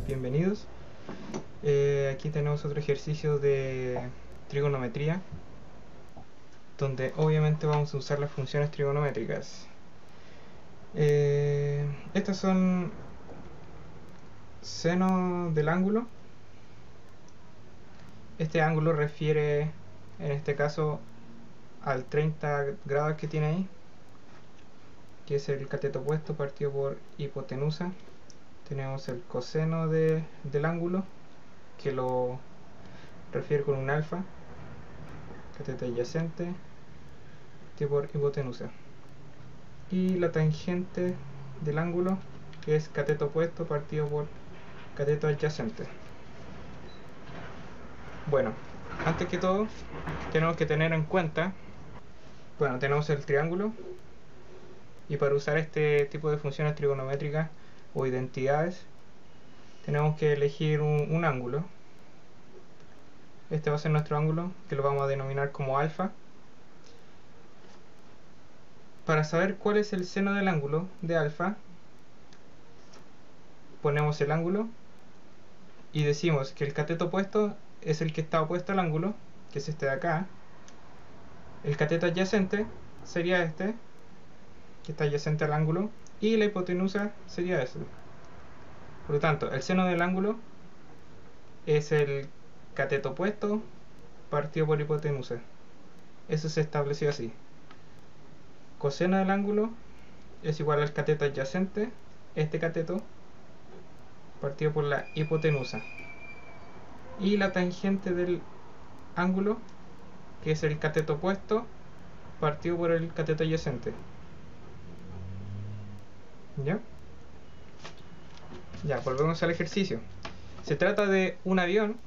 bienvenidos. Aquí tenemos otro ejercicio de trigonometría, donde obviamente vamos a usar las funciones trigonométricas. Estas son seno del ángulo. Este ángulo refiere, en este caso, al 30 grados que tiene ahí, que es el cateto opuesto partido por hipotenusa. Tenemos el coseno del ángulo, que lo refiere con un alfa, cateto adyacente partido por hipotenusa. Y la tangente del ángulo, que es cateto opuesto partido por cateto adyacente. Bueno, antes que todo tenemos que tener en cuenta, bueno, tenemos el triángulo, y para usar este tipo de funciones trigonométricas o identidades tenemos que elegir un ángulo. Este va a ser nuestro ángulo, que lo vamos a denominar como alfa. Para saber cuál es el seno del ángulo de alfa, ponemos el ángulo y decimos que el cateto opuesto es el que está opuesto al ángulo, que es este de acá. El cateto adyacente sería este, que está adyacente al ángulo, y la hipotenusa sería este. Por lo tanto, el seno del ángulo es el cateto opuesto partido por hipotenusa. Eso se estableció así. Coseno del ángulo es igual al cateto adyacente, este cateto, partido por la hipotenusa. Y la tangente del ángulo, que es el cateto opuesto partido por el cateto adyacente. ¿Ya? Ya, volvemos al ejercicio. Se trata de un avión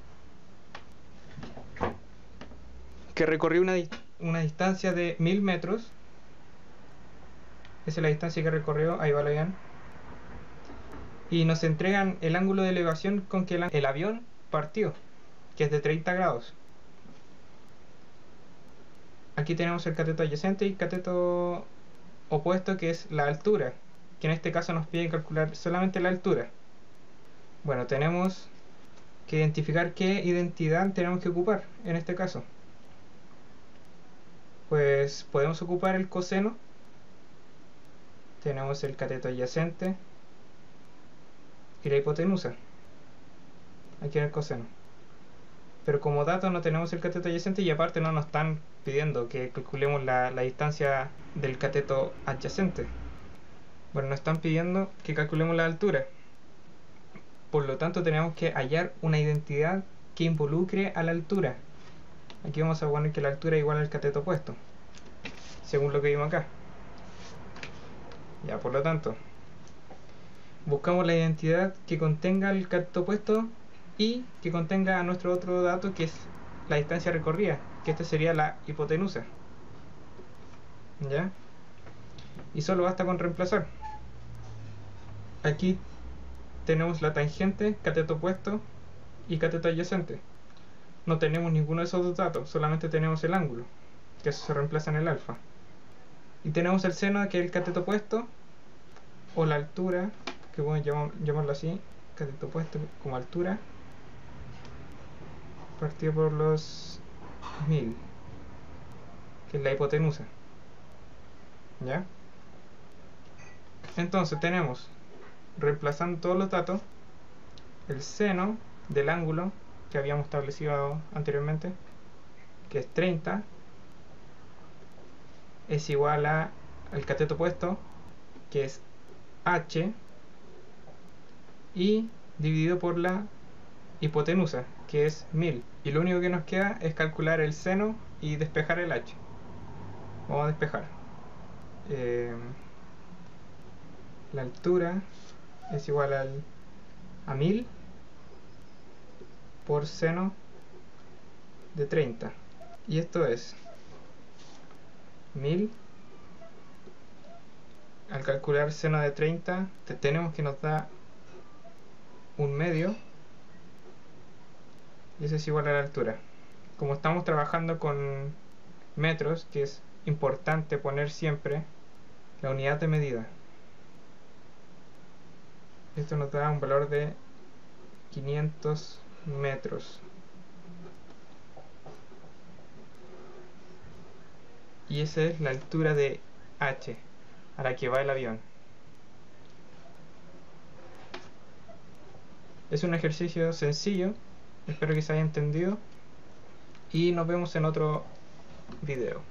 que recorrió una distancia de 1000 metros. Esa es la distancia que recorrió, ahí va el avión. Y nos entregan el ángulo de elevación con que el avión partió, que es de 30 grados. Aquí tenemos el cateto adyacente y cateto opuesto, que es la altura, que en este caso nos pide calcular solamente la altura. Bueno, tenemos que identificar qué identidad tenemos que ocupar en este caso. Pues podemos ocupar el coseno. Tenemos el cateto adyacente y la hipotenusa aquí en el coseno, pero como dato no tenemos el cateto adyacente, y aparte no nos están pidiendo que calculemos la distancia del cateto adyacente. Bueno, nos están pidiendo que calculemos la altura. Por lo tanto tenemos que hallar una identidad que involucre a la altura. Aquí vamos a poner que la altura es igual al cateto opuesto, según lo que vimos acá. Ya, por lo tanto, buscamos la identidad que contenga el cateto opuesto y que contenga nuestro otro dato, que es la distancia recorrida, que esta sería la hipotenusa. ¿Ya? Y solo basta con reemplazar. Aquí tenemos la tangente, cateto opuesto y cateto adyacente. No tenemos ninguno de esos dos datos, solamente tenemos el ángulo, que eso se reemplaza en el alfa. Y tenemos el seno, que es el cateto opuesto, o la altura, que podemos llamarlo así, cateto opuesto como altura, partido por los 1000, que es la hipotenusa. ¿Ya? Entonces tenemos, reemplazando todos los datos, el seno del ángulo que habíamos establecido anteriormente, que es 30, es igual al cateto opuesto, que es h, y dividido por la hipotenusa, que es 1000. Y lo único que nos queda es calcular el seno y despejar el h. Vamos a despejar. La altura es igual a 1000 por seno de 30. Y esto es 1000. Al calcular seno de 30, tenemos que nos da un medio, y eso es igual a la altura. Como estamos trabajando con metros, que es importante poner siempre la unidad de medida, esto nos da un valor de 500 metros. Y esa es la altura de H a la que va el avión. Es un ejercicio sencillo, espero que se haya entendido y nos vemos en otro video.